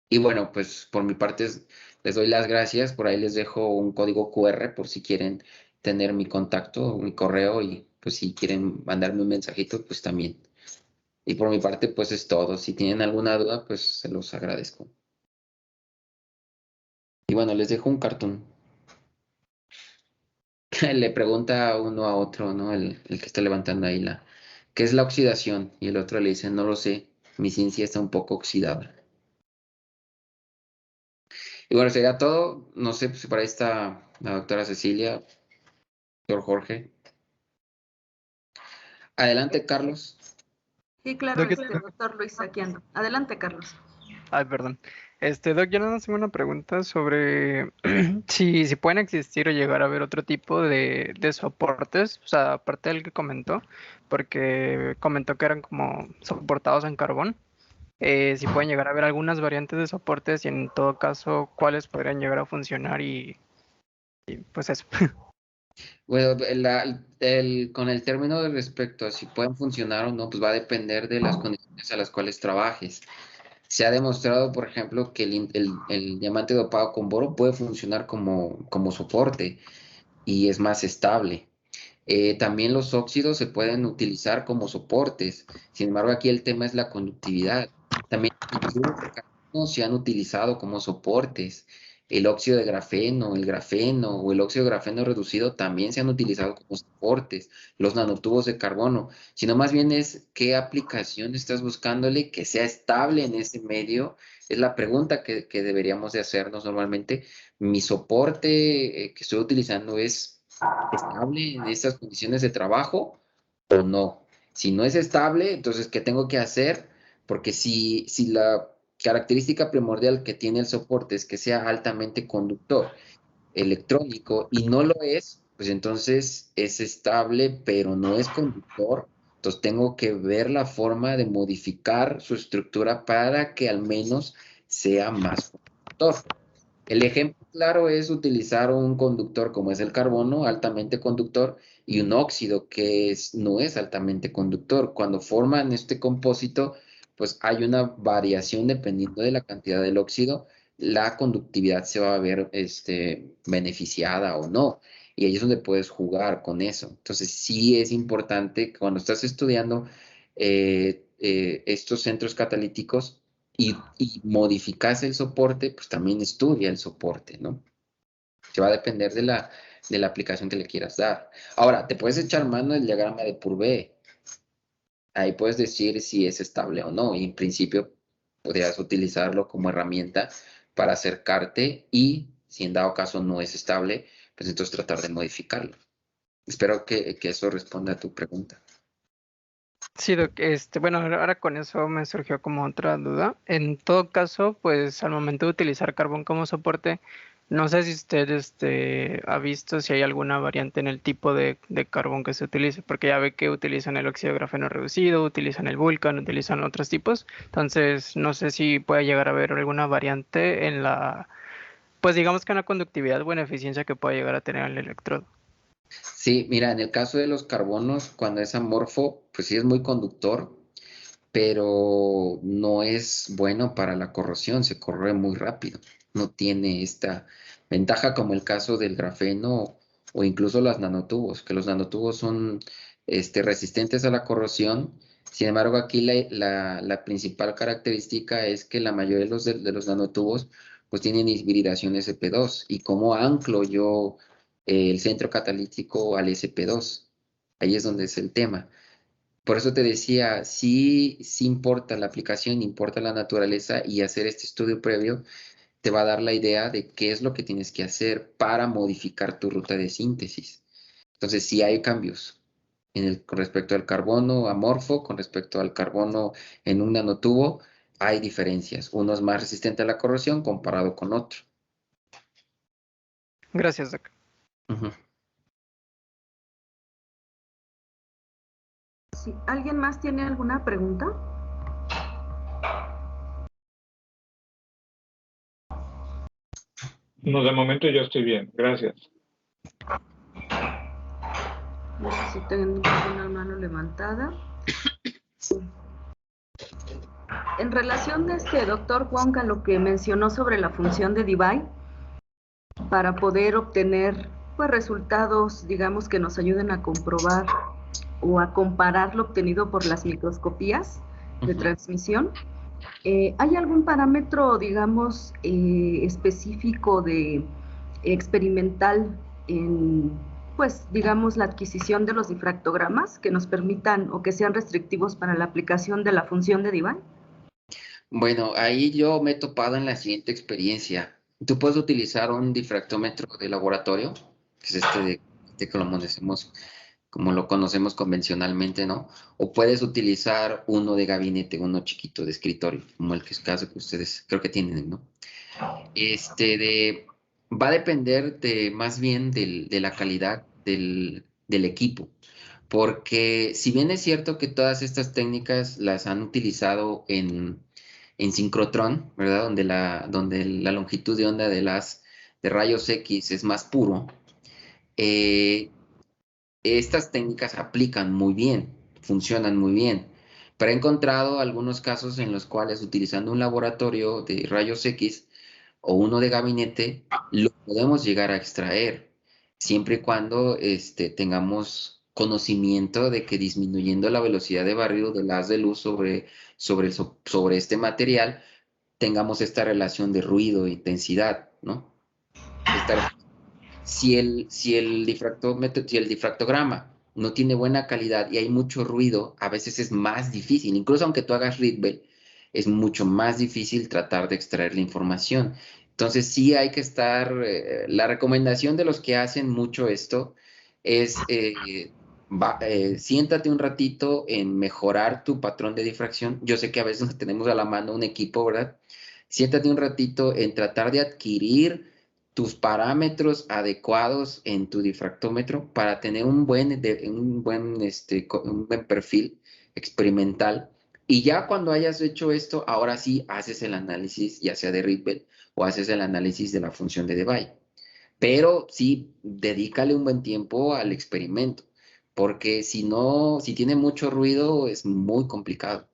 Y bueno, pues por mi parte les doy las gracias. Por ahí les dejo un código QR por si quieren tener mi contacto, mi correo y pues si quieren mandarme un mensajito, pues también. Y por mi parte, pues es todo. Si tienen alguna duda, pues se los agradezco. Y bueno, les dejo un cartón. Le pregunta uno a otro, ¿no? El que está levantando ahí ¿qué es la oxidación? Y el otro le dice, no lo sé, mi ciencia está un poco oxidada. Y bueno, sería todo. No sé si por ahí está la doctora Cecilia, doctor Jorge. Adelante, Carlos. Sí, claro, doctor Luis, aquí ando. Adelante, Carlos. Ay, perdón. Doc, yo nada más tengo una pregunta sobre si pueden existir o llegar a haber otro tipo de soportes, o sea, aparte del que comentó, porque comentó que eran como soportados en carbón. Si pueden llegar a haber algunas variantes de soportes y en todo caso, cuáles podrían llegar a funcionar y pues eso. Bueno, con el término de respecto a si pueden funcionar o no, pues va a depender de las condiciones a las cuales trabajes. Se ha demostrado, por ejemplo, que el diamante dopado con boro puede funcionar como soporte y es más estable. También los óxidos se pueden utilizar como soportes. Sin embargo, aquí el tema es la conductividad. También los hidruros de carbono se han utilizado como soportes. El óxido de grafeno, el grafeno o el óxido de grafeno reducido también se han utilizado como soportes. Los nanotubos de carbono. Sino más bien es qué aplicación estás buscándole que sea estable en ese medio. Es la pregunta que deberíamos de hacernos normalmente. Mi soporte que estoy utilizando es estable en estas condiciones de trabajo o no. Si no es estable, entonces, ¿qué tengo que hacer? Porque si la característica primordial que tiene el soporte es que sea altamente conductor electrónico y no lo es, pues entonces es estable, pero no es conductor. Entonces tengo que ver la forma de modificar su estructura para que al menos sea más conductor. El ejemplo claro es utilizar un conductor como es el carbono, altamente conductor, y un óxido que no es altamente conductor. Cuando forman este compósito, pues hay una variación dependiendo de la cantidad del óxido, la conductividad se va a ver beneficiada o no. Y ahí es donde puedes jugar con eso. Entonces sí es importante que cuando estás estudiando estos centros catalíticos, y modificas el soporte, pues también estudia el soporte, ¿no? Que va a depender de la aplicación que le quieras dar. Ahora, te puedes echar mano del diagrama de Purvé. Ahí puedes decir si es estable o no. Y en principio podrías utilizarlo como herramienta para acercarte y si en dado caso no es estable, pues entonces tratar de modificarlo. Espero que eso responda a tu pregunta. Sí, Doc, bueno, ahora con eso me surgió como otra duda. En todo caso, pues al momento de utilizar carbón como soporte, no sé si usted ha visto si hay alguna variante en el tipo de carbón que se utilice, porque ya ve que utilizan el óxido de grafeno reducido, utilizan el Vulcan, utilizan otros tipos. Entonces, no sé si puede llegar a haber alguna variante en pues digamos que una conductividad o buena eficiencia que pueda llegar a tener el electrodo. Sí, mira, en el caso de los carbonos, cuando es amorfo, pues sí es muy conductor, pero no es bueno para la corrosión, se corroe muy rápido. No tiene esta ventaja como el caso del grafeno o incluso los nanotubos, que los nanotubos son resistentes a la corrosión, Sin embargo, aquí la principal característica es que la mayoría de los nanotubos pues tienen hibridación SP2. ¿Y cómo anclo yo el centro catalítico al SP2? Ahí es donde es el tema. Por eso te decía, sí importa la aplicación, importa la naturaleza, y hacer este estudio previo te va a dar la idea de qué es lo que tienes que hacer para modificar tu ruta de síntesis. Entonces, sí hay cambios con respecto al carbono amorfo, con respecto al carbono en un nanotubo, hay diferencias. Uno es más resistente a la corrosión comparado con otro. Gracias, Doc. Ujú. Si alguien más tiene alguna pregunta. No, de momento yo estoy bien, gracias. No sé si tengo una mano levantada. En relación de doctor Wong, a lo que mencionó sobre la función de Debye, para poder obtener pues, resultados, digamos, que nos ayuden a comprobar o a comparar lo obtenido por las microscopías de transmisión, ¿hay algún parámetro, digamos, específico de experimental en, pues, digamos, la adquisición de los difractogramas que nos permitan o que sean restrictivos para la aplicación de la función de Debye? Bueno, ahí yo me he topado en la siguiente experiencia. Tú puedes utilizar un difractómetro de laboratorio, que es de como lo conocemos convencionalmente, ¿no? O puedes utilizar uno de gabinete, uno chiquito de escritorio, como el caso que ustedes creo que tienen, ¿no? Va a depender más bien de la calidad del equipo, porque si bien es cierto que todas estas técnicas las han utilizado en sincrotrón, ¿verdad? Donde la longitud de onda de rayos X es más puro, estas técnicas aplican muy bien, funcionan muy bien, pero he encontrado algunos casos en los cuales utilizando un laboratorio de rayos X o uno de gabinete, lo podemos llegar a extraer, siempre y cuando tengamos conocimiento de que disminuyendo la velocidad de barrido del haz de luz sobre este material, tengamos esta relación de ruido e intensidad, ¿no? Si el difractograma no tiene buena calidad y hay mucho ruido, a veces es más difícil, incluso aunque tú hagas Rydberg, es mucho más difícil tratar de extraer la información. Entonces sí hay que la recomendación de los que hacen mucho esto es siéntate un ratito en mejorar tu patrón de difracción. Yo sé que a veces no tenemos a la mano un equipo, ¿verdad? Siéntate un ratito en tratar de adquirir tus parámetros adecuados en tu difractómetro para tener un buen perfil experimental. Y ya cuando hayas hecho esto, ahora sí haces el análisis, ya sea de Rydberg o haces el análisis de la función de Debye. Pero sí, dedícale un buen tiempo al experimento, porque si tiene mucho ruido, es muy complicado.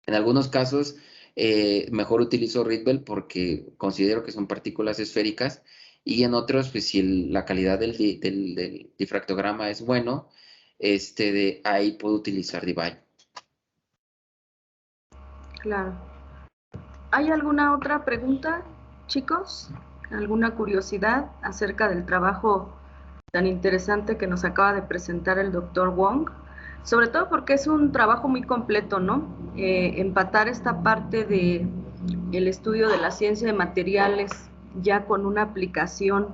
En algunos casos, mejor utilizo Rydberg porque considero que son partículas esféricas, y en otros, pues si la calidad del difractograma es bueno, ahí puedo utilizar Debye. Claro. ¿Hay alguna otra pregunta, chicos? ¿Alguna curiosidad acerca del trabajo tan interesante que nos acaba de presentar el doctor Wong? Sobre todo porque es un trabajo muy completo, ¿no? Empatar esta parte de el estudio de la ciencia de materiales ya con una aplicación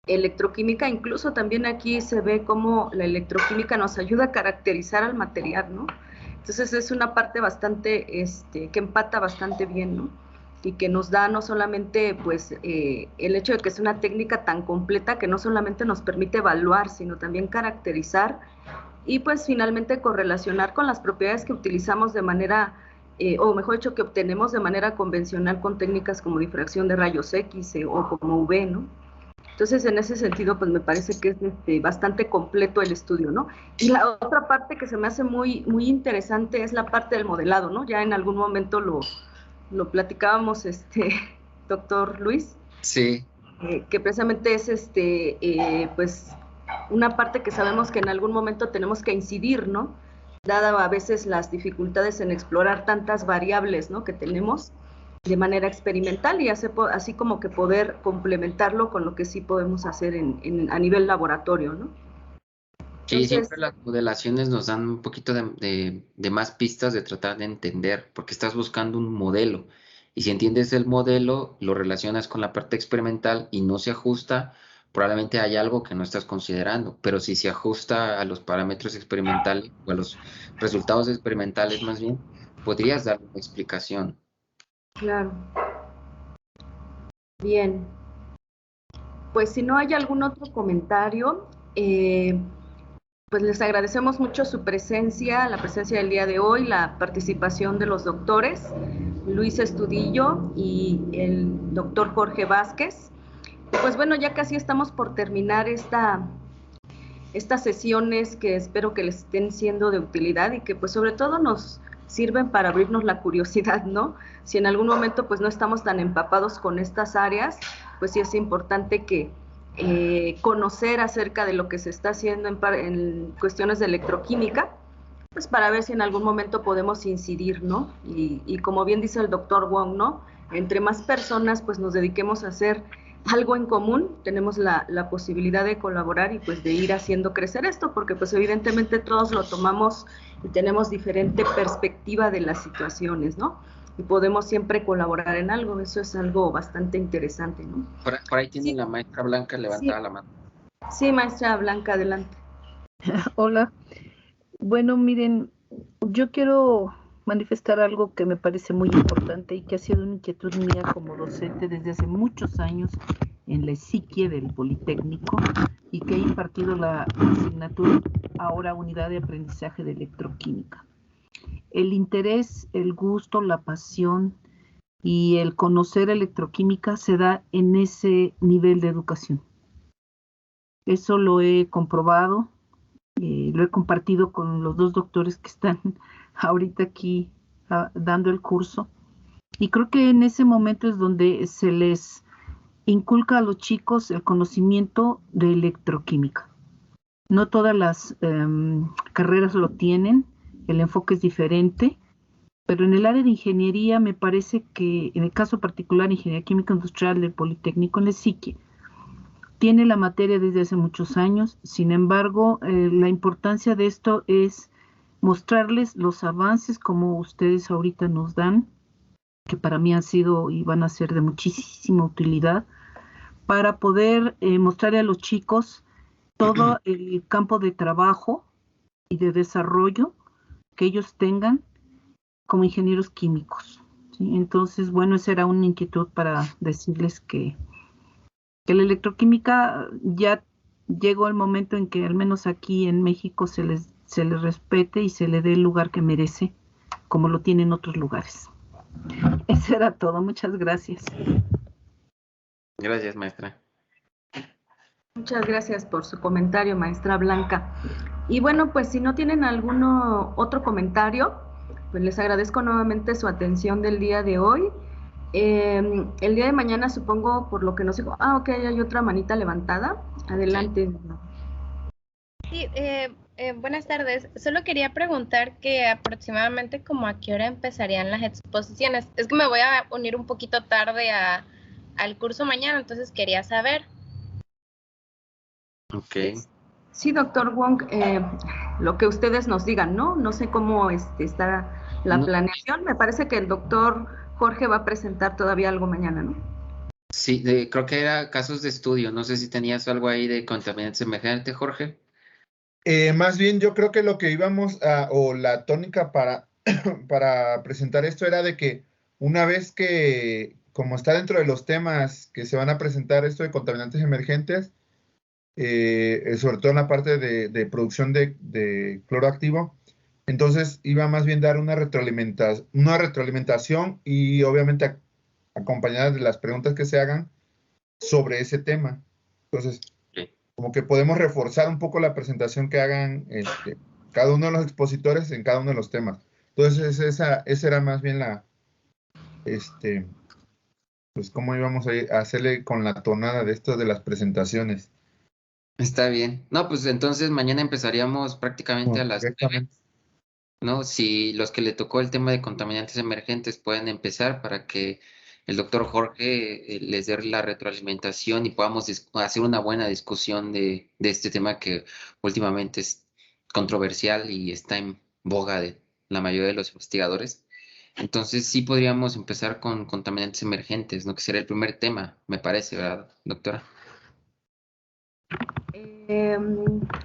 electroquímica, incluso también aquí se ve cómo la electroquímica nos ayuda a caracterizar al material, ¿no? Entonces es una parte bastante, que empata bastante bien, ¿no? Y que nos da no solamente, pues, el hecho de que es una técnica tan completa que no solamente nos permite evaluar, sino también caracterizar y, pues, finalmente correlacionar con las propiedades que utilizamos de manera, o mejor dicho, que obtenemos de manera convencional con técnicas como difracción de rayos X o como UV, ¿no? Entonces, en ese sentido, pues me parece que es bastante completo el estudio, ¿no? Y la otra parte que se me hace muy, muy interesante es la parte del modelado, ¿no? Ya en algún momento lo platicábamos, doctor Luis. Sí. Que precisamente es, pues, una parte que sabemos que en algún momento tenemos que incidir, ¿no? dada a veces las dificultades en explorar tantas variables, ¿no?, que tenemos de manera experimental, y así como que poder complementarlo con lo que sí podemos hacer a nivel laboratorio, ¿no? Sí, Entonces, siempre las modelaciones nos dan un poquito de más pistas de tratar de entender, porque estás buscando un modelo. Y si entiendes el modelo, lo relacionas con la parte experimental y no se ajusta, probablemente hay algo que no estás considerando. Pero si se ajusta a los parámetros experimentales o a los resultados experimentales más bien, podrías dar una explicación. claro. Bien. Pues si no hay algún otro comentario, pues les agradecemos mucho su presencia, la presencia del día de hoy, la participación de los doctores Luis Estudillo y el doctor Jorge Vázquez. Y pues bueno, ya casi estamos por terminar estas sesiones que espero que les estén siendo de utilidad y que pues sobre todo nos sirven para abrirnos la curiosidad, ¿no? Si en algún momento pues no estamos tan empapados con estas áreas, pues sí es importante que conocer acerca de lo que se está haciendo en cuestiones de electroquímica, pues para ver si en algún momento podemos incidir, ¿no? Y como bien dice el doctor Wong, ¿no? Entre más personas pues nos dediquemos a hacer algo en común, tenemos la posibilidad de colaborar y pues de ir haciendo crecer esto, porque pues evidentemente todos lo tomamos y tenemos diferente perspectiva de las situaciones, ¿no? Y podemos siempre colaborar en algo, eso es algo bastante interesante, ¿no? Por ahí tiene Sí. la maestra Blanca levantada Sí. la mano. Sí, maestra Blanca, adelante. Hola. Bueno, miren, yo quiero manifestar algo que me parece muy importante y que ha sido una inquietud mía como docente desde hace muchos años en la psique del Politécnico y que he impartido la asignatura, ahora Unidad de Aprendizaje de Electroquímica. El interés, el gusto, la pasión y el conocer electroquímica se da en ese nivel de educación. Eso lo he comprobado. Lo he compartido con los dos doctores que están ahorita aquí dando el curso. Y creo que en ese momento es donde se les inculca a los chicos el conocimiento de electroquímica. No todas las carreras lo tienen, el enfoque es diferente, pero en el área de ingeniería me parece que, en el caso particular, Ingeniería Química Industrial del Politécnico, en el psique, tiene la materia desde hace muchos años. Sin embargo, la importancia de esto es mostrarles los avances como ustedes ahorita nos dan, que para mí han sido y van a ser de muchísima utilidad, para poder mostrarle a los chicos todo el campo de trabajo y de desarrollo que ellos tengan como ingenieros químicos, ¿sí? Entonces, bueno, esa era una inquietud para decirles que la electroquímica ya llegó el momento en que al menos aquí en México se les respete y se le dé el lugar que merece, como lo tiene en otros lugares. Eso era todo, muchas gracias. Gracias, maestra. Muchas gracias por su comentario, maestra Blanca. Y bueno, pues si no tienen algún otro comentario, pues les agradezco nuevamente su atención del día de hoy. El día de mañana, supongo, por lo que nos dijo, ok, hay otra manita levantada. Adelante. Sí, buenas tardes. Solo quería preguntar que aproximadamente como a qué hora empezarían las exposiciones. Es que me voy a unir un poquito tarde al curso mañana, entonces quería saber. Ok. Sí, doctor Wong, lo que ustedes nos digan, ¿no? No sé cómo está la planeación. Me parece que el doctor Jorge va a presentar todavía algo mañana, ¿no? Sí, creo que era casos de estudio. No sé si tenías algo ahí de contaminación semejante, Jorge. Más bien, yo creo que lo que íbamos o la tónica para presentar esto era de que una vez que, como está dentro de los temas que se van a presentar esto de contaminantes emergentes, sobre todo en la parte de producción de cloro activo, entonces iba más bien dar una retroalimentación y obviamente acompañada de las preguntas que se hagan sobre ese tema. Entonces, como que podemos reforzar un poco la presentación que hagan cada uno de los expositores en cada uno de los temas. Entonces, esa era más bien pues cómo íbamos a hacerle con la tonada de esto de las presentaciones. Está bien. No, pues entonces mañana empezaríamos prácticamente a las 9. ¿no? Si los que le tocó el tema de contaminantes emergentes pueden empezar para que el doctor Jorge les dé la retroalimentación y podamos hacer una buena discusión de este tema que últimamente es controversial y está en boga de la mayoría de los investigadores. Entonces sí podríamos empezar con contaminantes emergentes, ¿no? Que sería el primer tema, me parece, ¿verdad, doctora?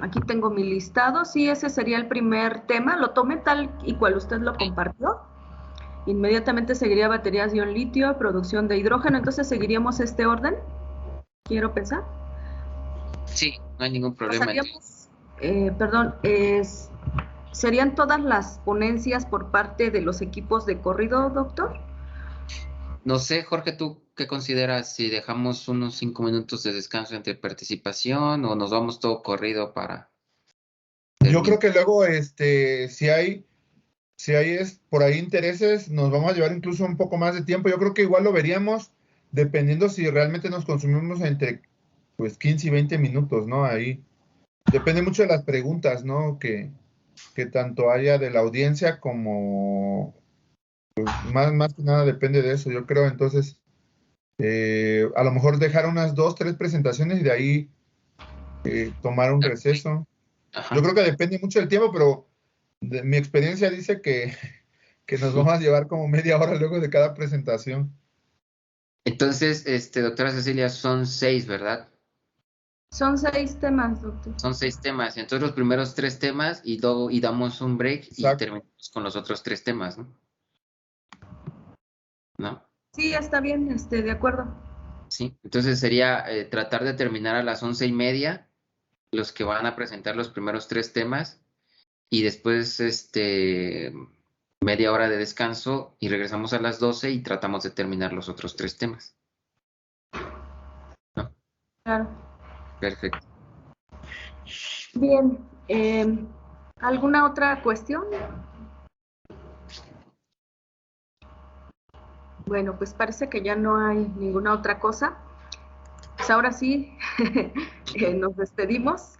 Aquí tengo mi listado. Sí, ese sería el primer tema. Lo tomé tal y cual usted lo compartió. Inmediatamente seguiría baterías de ion litio, producción de hidrógeno. Entonces seguiríamos este orden. Quiero pensar. Sí, no hay ningún problema. ¿Serían todas las ponencias por parte de los equipos de corrido, doctor? No sé, Jorge, ¿tú qué consideras si dejamos unos 5 minutos de descanso entre participación o nos vamos todo corrido para Yo creo terminar? que luego, si hay por ahí intereses, nos vamos a llevar incluso un poco más de tiempo. Yo creo que igual lo veríamos dependiendo si realmente nos consumimos entre pues 15 y 20 minutos, ¿no? Ahí depende mucho de las preguntas, ¿no? Que tanto haya de la audiencia como pues, más que nada depende de eso, yo creo. Entonces, a lo mejor dejar unas 2, 3 presentaciones y de ahí tomar un receso. Ajá. Yo creo que depende mucho del tiempo, pero mi experiencia dice que nos vamos a llevar como media hora luego de cada presentación. Entonces, doctora Cecilia, son 6, ¿verdad? Son 6 temas, doctor. Son 6 temas. Entonces los primeros 3 temas y damos un break y Exacto. terminamos con los otros 3 temas, ¿no? ¿No? Sí, está bien, de acuerdo. Sí. Entonces sería tratar de terminar a las 11:30 los que van a presentar los primeros 3 temas y después media hora de descanso y regresamos a las 12 y tratamos de terminar los otros 3 temas. ¿No? Claro. Perfecto. Bien. ¿Alguna otra cuestión? Bueno, pues parece que ya no hay ninguna otra cosa. Pues ahora sí, nos despedimos.